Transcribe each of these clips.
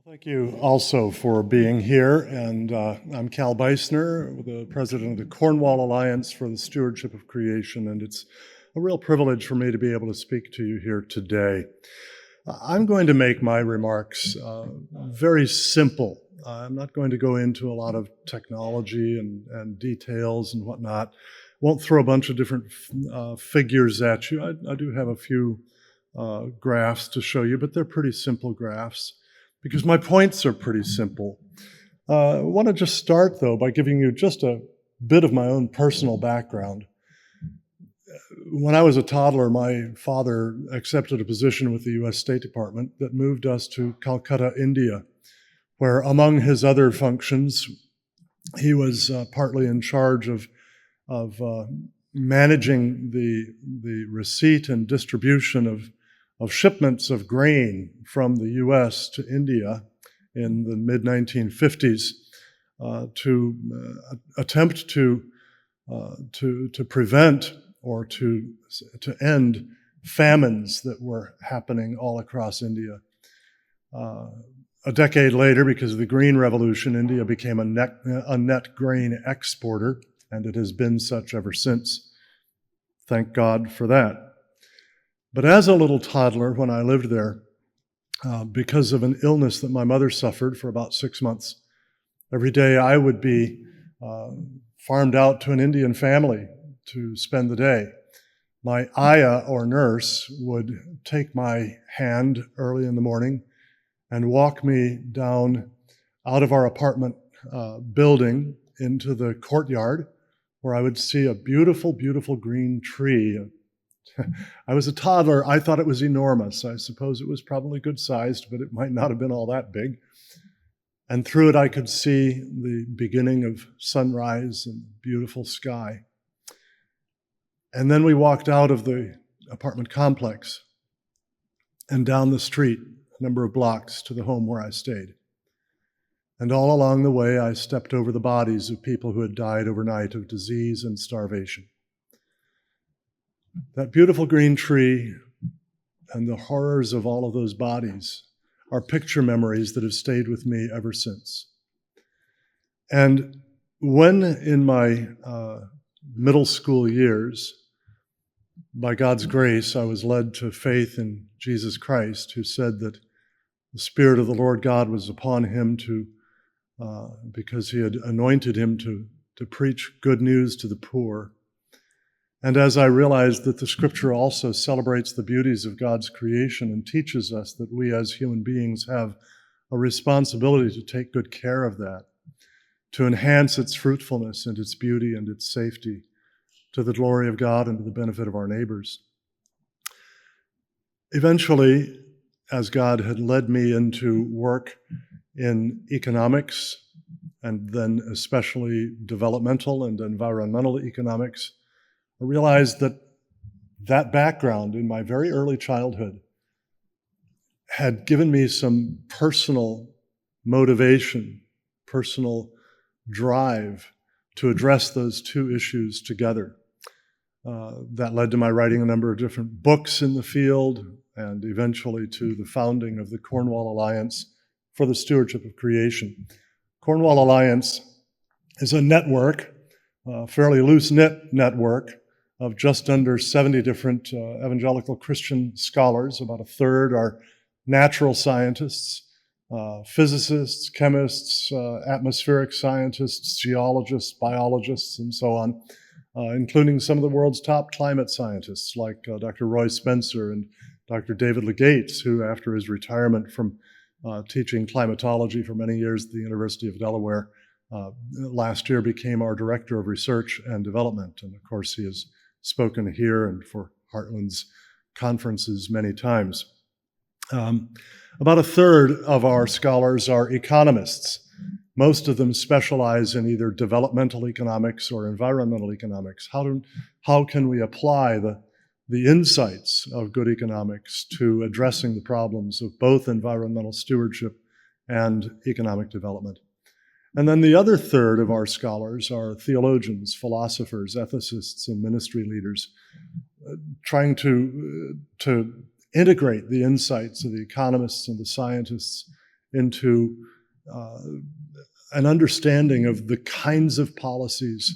Thank you also for being here, and I'm Cal Beisner, the president of the Cornwall Alliance for the Stewardship of Creation, and it's a real privilege for me to be able to speak to you here today. I'm going to make my remarks very simple. I'm not going to go into a lot of technology and details and whatnot. Won't throw a bunch of different figures at you. I do have a few graphs to show you, but they're pretty simple graphs, because my points are pretty simple. I want to just start, though, by giving you just a bit of my own personal background. When I was a toddler, my father accepted a position with the U.S. State Department that moved us to Calcutta, India, where, among his other functions, he was partly in charge of managing the receipt and distribution of shipments of grain from the U.S. to India in the mid-1950s to attempt to prevent or to end famines that were happening all across India. A decade later, because of the Green Revolution, India became a net grain exporter, and it has been such ever since. Thank God for that. But as a little toddler, when I lived there, because of an illness that my mother suffered for about 6 months, every day I would be farmed out to an Indian family to spend the day. My ayah, or nurse, would take my hand early in the morning and walk me down out of our apartment building into the courtyard, where I would see a beautiful, beautiful green tree. I was a toddler. I thought it was enormous. I suppose it was probably good-sized, but it might not have been all that big. And through it, I could see the beginning of sunrise and beautiful sky. And then we walked out of the apartment complex and down the street, a number of blocks, to the home where I stayed. And all along the way, I stepped over the bodies of people who had died overnight of disease and starvation. That beautiful green tree and the horrors of all of those bodies are picture memories that have stayed with me ever since. And when in my middle school years, by God's grace, I was led to faith in Jesus Christ, who said that the Spirit of the Lord God was upon him because he had anointed him to preach good news to the poor. And as I realized that the Scripture also celebrates the beauties of God's creation and teaches us that we as human beings have a responsibility to take good care of that, to enhance its fruitfulness and its beauty and its safety to the glory of God and to the benefit of our neighbors. Eventually, as God had led me into work in economics, and then especially developmental and environmental economics, I realized that background in my very early childhood had given me some personal motivation, personal drive to address those two issues together. That led to my writing a number of different books in the field, and eventually to the founding of the Cornwall Alliance for the Stewardship of Creation. Cornwall Alliance is a network, a fairly loose-knit network, of just under 70 different evangelical Christian scholars. About a third are natural scientists, physicists, chemists, atmospheric scientists, geologists, biologists, and so on, including some of the world's top climate scientists like Dr. Roy Spencer and Dr. David Legates, who, after his retirement from teaching climatology for many years at the University of Delaware, last year became our Director of Research and Development. And of course, he has spoken here and for Heartland's conferences many times. About a third of our scholars are economists. Most of them specialize in either developmental economics or environmental economics. How can we apply the insights of good economics to addressing the problems of both environmental stewardship and economic development? And then the other third of our scholars are theologians, philosophers, ethicists, and ministry leaders, trying to integrate the insights of the economists and the scientists into an understanding of the kinds of policies,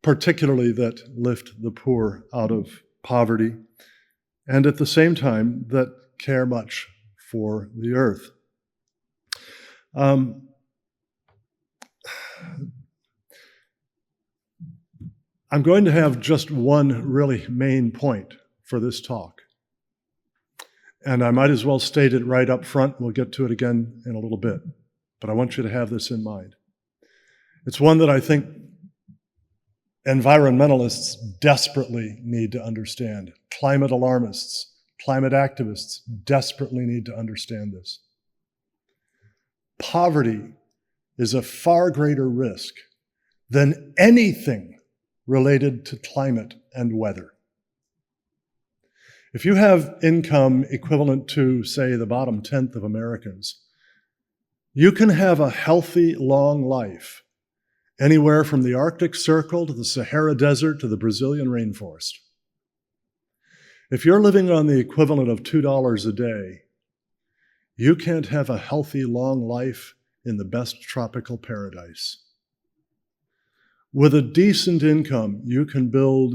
particularly that lift the poor out of poverty, and at the same time that care much for the earth. I'm going to have just one really main point for this talk. And I might as well state it right up front. We'll get to it again in a little bit. But I want you to have this in mind. It's one that I think environmentalists desperately need to understand. Climate alarmists, climate activists desperately need to understand this. Poverty is a far greater risk than anything related to climate and weather. If you have income equivalent to, say, the bottom 10th of Americans, you can have a healthy, long life anywhere from the Arctic Circle to the Sahara Desert to the Brazilian rainforest. If you're living on the equivalent of $2 a day, you can't have a healthy, long life in the best tropical paradise. With a decent income, you can build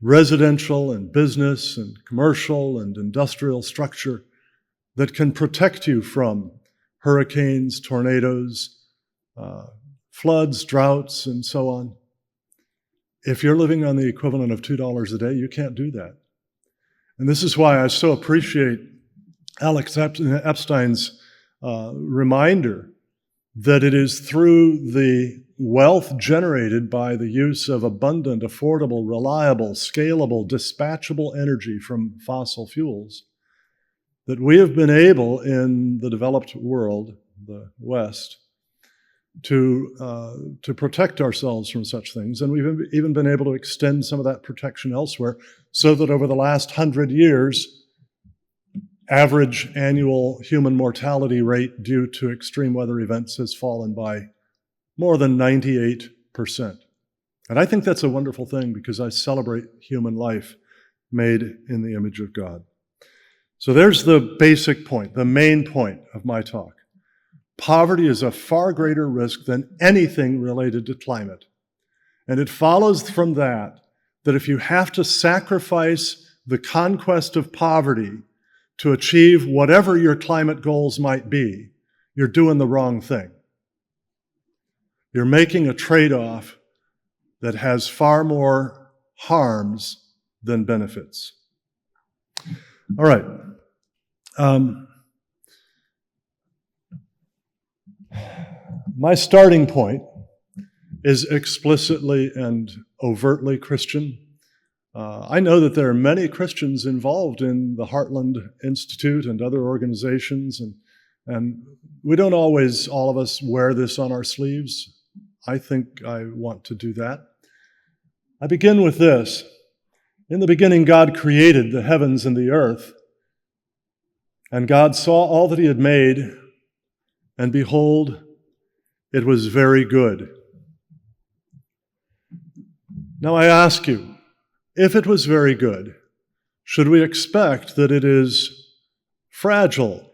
residential and business and commercial and industrial structure that can protect you from hurricanes, tornadoes, floods, droughts, and so on. If you're living on the equivalent of $2 a day, you can't do that. And this is why I so appreciate Alex Epstein's reminder that it is through the wealth generated by the use of abundant, affordable, reliable, scalable, dispatchable energy from fossil fuels that we have been able in the developed world, the West, to protect ourselves from such things. And we've even been able to extend some of that protection elsewhere so that over the last 100 years, average annual human mortality rate due to extreme weather events has fallen by more than 98%. And I think that's a wonderful thing because I celebrate human life made in the image of God. So there's the basic point, the main point of my talk. Poverty is a far greater risk than anything related to climate. And it follows from that if you have to sacrifice the conquest of poverty to achieve whatever your climate goals might be, you're doing the wrong thing. You're making a trade-off that has far more harms than benefits. All right. My starting point is explicitly and overtly Christian. I know that there are many Christians involved in the Heartland Institute and other organizations, and we don't always, all of us, wear this on our sleeves. I think I want to do that. I begin with this. In the beginning, God created the heavens and the earth, and God saw all that he had made, and behold, it was very good. Now I ask you, if it was very good, should we expect that it is fragile,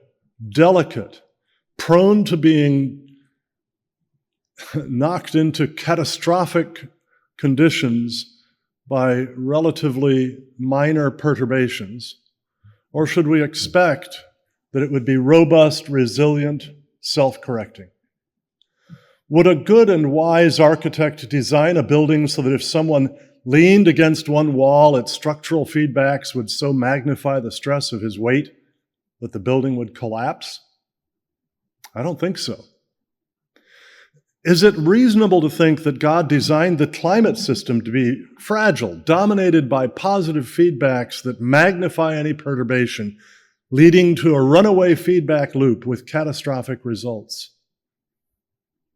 delicate, prone to being knocked into catastrophic conditions by relatively minor perturbations? Or should we expect that it would be robust, resilient, self-correcting? Would a good and wise architect design a building so that if someone leaned against one wall, its structural feedbacks would so magnify the stress of his weight that the building would collapse? I don't think so. Is it reasonable to think that God designed the climate system to be fragile, dominated by positive feedbacks that magnify any perturbation, leading to a runaway feedback loop with catastrophic results?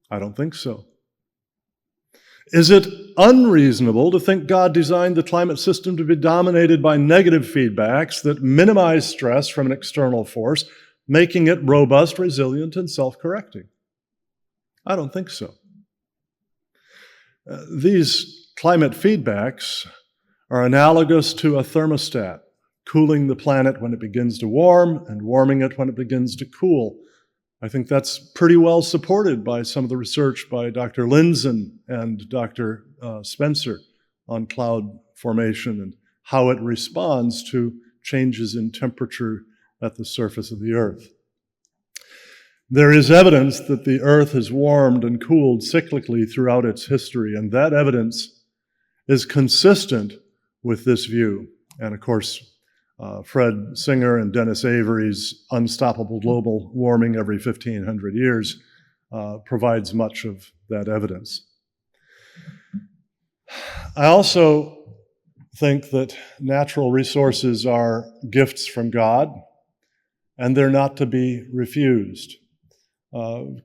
I don't think so. Is it unreasonable to think God designed the climate system to be dominated by negative feedbacks that minimize stress from an external force, making it robust, resilient, and self-correcting? I don't think so. These climate feedbacks are analogous to a thermostat. cooling the planet when it begins to warm and warming it when it begins to cool. I think that's pretty well supported by some of the research by Dr. Lindzen and Dr. Spencer on cloud formation and how it responds to changes in temperature at the surface of the Earth. There is evidence that the Earth has warmed and cooled cyclically throughout its history, and that evidence is consistent with this view. And of course, Fred Singer and Dennis Avery's Unstoppable Global Warming Every 1,500 Years provides much of that evidence. I also think that natural resources are gifts from God, and they're not to be refused.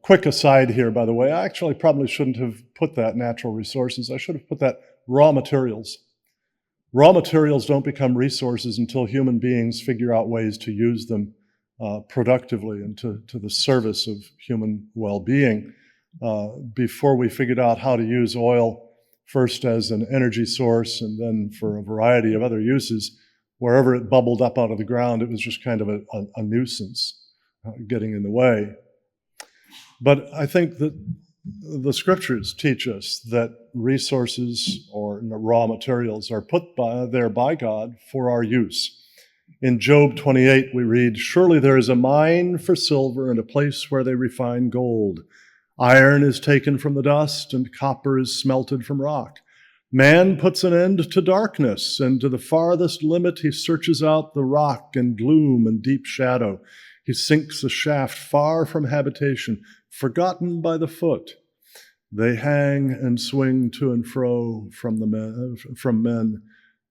Quick aside here, by the way, I actually probably shouldn't have put that natural resources. I should have put that raw materials. Raw materials don't become resources until human beings figure out ways to use them productively and to the service of human well-being. Before we figured out how to use oil first as an energy source and then for a variety of other uses, wherever it bubbled up out of the ground, it was just kind of a nuisance getting in the way. But I think that the scriptures teach us that resources or raw materials are put there by God for our use. In Job 28, we read, "Surely there is a mine for silver and a place where they refine gold. Iron is taken from the dust and copper is smelted from rock. Man puts an end to darkness, and to the farthest limit he searches out the rock and gloom and deep shadow. He sinks a shaft far from habitation, forgotten by the foot. They hang and swing to and fro from men.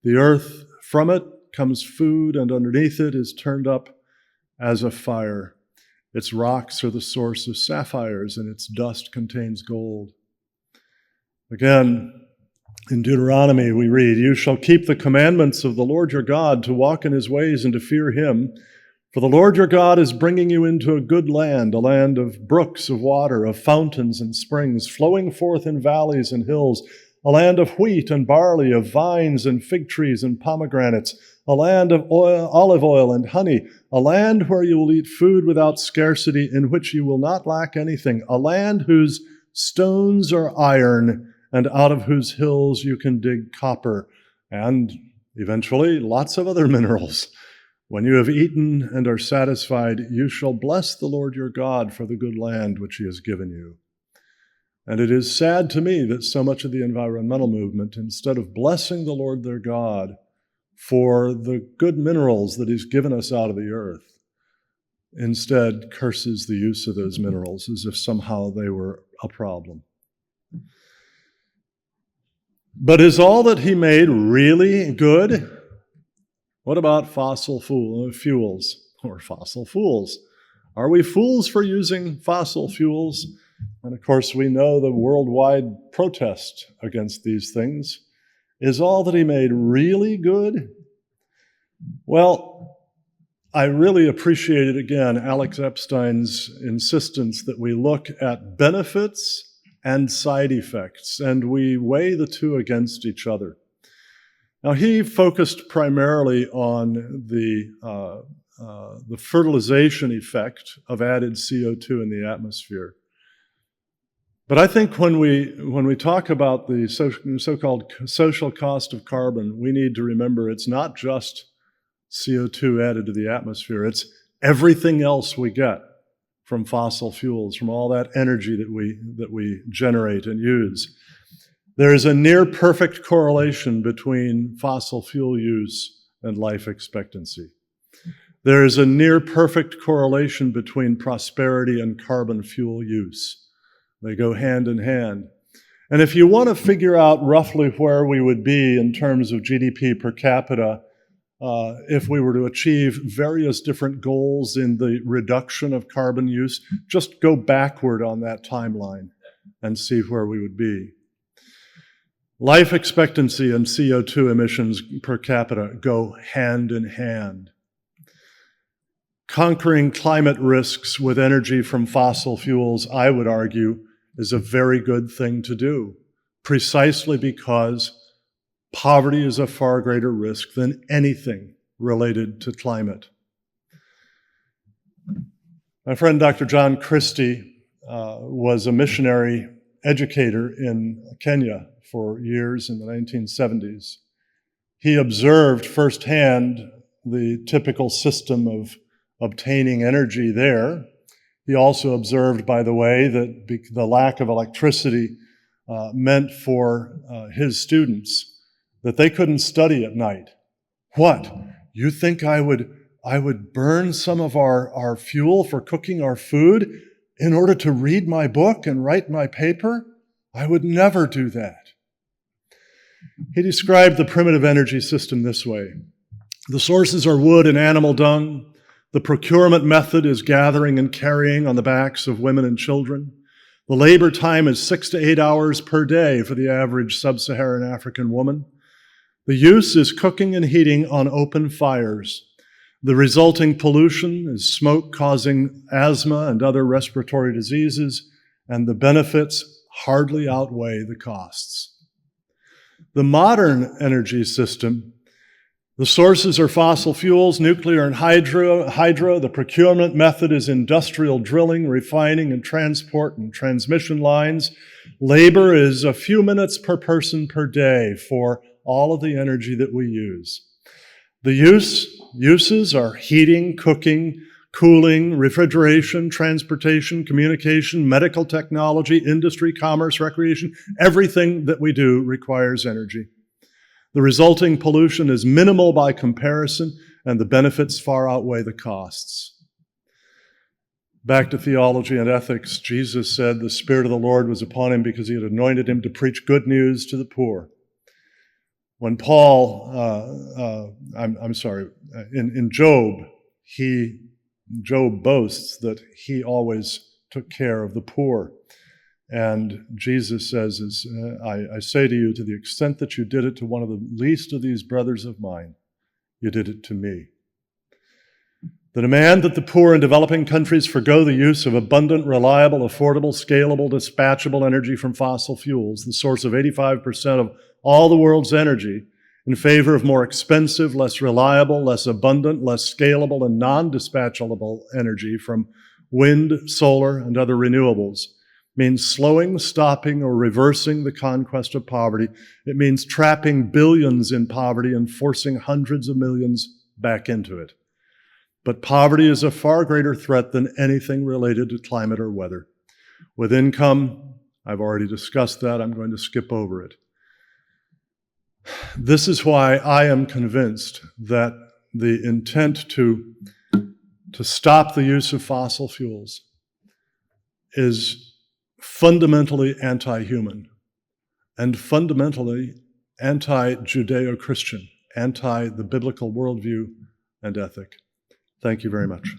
The earth, from it comes food, and underneath it is turned up as a fire. Its rocks are the source of sapphires, and its dust contains gold." Again, in Deuteronomy we read, "You shall keep the commandments of the Lord your God, to walk in his ways and to fear him. For the Lord your God is bringing you into a good land, a land of brooks of water, of fountains and springs, flowing forth in valleys and hills, a land of wheat and barley, of vines and fig trees and pomegranates, a land of olive oil and honey, a land where you will eat food without scarcity, in which you will not lack anything, a land whose stones are iron, and out of whose hills you can dig copper, and eventually lots of other minerals. When you have eaten and are satisfied, you shall bless the Lord your God for the good land which he has given you." And it is sad to me that so much of the environmental movement, instead of blessing the Lord their God for the good minerals that he's given us out of the earth, instead curses the use of those minerals as if somehow they were a problem. But is all that he made really good? What about fossil fuels or fossil fools? Are we fools for using fossil fuels? And of course, we know the worldwide protest against these things. Is all that he made really good? Well, I really appreciated, again, Alex Epstein's insistence that we look at benefits and side effects, and we weigh the two against each other. Now, he focused primarily on the fertilization effect of added CO2 in the atmosphere. But I think when we talk about the so-called social cost of carbon, we need to remember it's not just CO2 added to the atmosphere, it's everything else we get from fossil fuels, from all that energy that we generate and use. There is a near perfect correlation between fossil fuel use and life expectancy. There is a near perfect correlation between prosperity and carbon fuel use. They go hand in hand. And if you want to figure out roughly where we would be in terms of GDP per capita, if we were to achieve various different goals in the reduction of carbon use, just go backward on that timeline and see where we would be. Life expectancy and CO2 emissions per capita go hand in hand. Conquering climate risks with energy from fossil fuels, I would argue, is a very good thing to do, precisely because poverty is a far greater risk than anything related to climate. My friend Dr. John Christie was a missionary educator in Kenya for years in the 1970s. He observed firsthand the typical system of obtaining energy there. He also observed, by the way, that the lack of electricity meant for his students that they couldn't study at night. What? You think I would burn some of our fuel for cooking our food in order to read my book and write my paper? I would never do that. He described the primitive energy system this way. The sources are wood and animal dung. The procurement method is gathering and carrying on the backs of women and children. The labor time is 6 to 8 hours per day for the average sub-Saharan African woman. The use is cooking and heating on open fires. The resulting pollution is smoke causing asthma and other respiratory diseases, and the benefits hardly outweigh the costs. The modern energy system, the sources are fossil fuels, nuclear and hydro. The procurement method is industrial drilling, refining, and transport and transmission lines. Labor is a few minutes per person per day for all of the energy that we use. The uses are heating, cooking, cooling, refrigeration, transportation, communication, medical technology, industry, commerce, recreation. Everything that we do requires energy. The resulting pollution is minimal by comparison, and the benefits far outweigh the costs. Back to theology and ethics, Jesus said the Spirit of the Lord was upon him because he had anointed him to preach good news to the poor. When Paul, in Job, Job boasts that he always took care of the poor. And Jesus says, I say to you, to the extent that you did it to one of the least of these brothers of mine, you did it to me. The demand that the poor in developing countries forgo the use of abundant, reliable, affordable, scalable, dispatchable energy from fossil fuels, the source of 85% of all the world's energy, in favor of more expensive, less reliable, less abundant, less scalable, and non-dispatchable energy from wind, solar, and other renewables, means slowing, stopping, or reversing the conquest of poverty. It means trapping billions in poverty and forcing hundreds of millions back into it. But poverty is a far greater threat than anything related to climate or weather. With income, I've already discussed that. I'm going to skip over it. This is why I am convinced that the intent to stop the use of fossil fuels is fundamentally anti-human and fundamentally anti-Judeo-Christian, anti the biblical worldview and ethic. Thank you very much.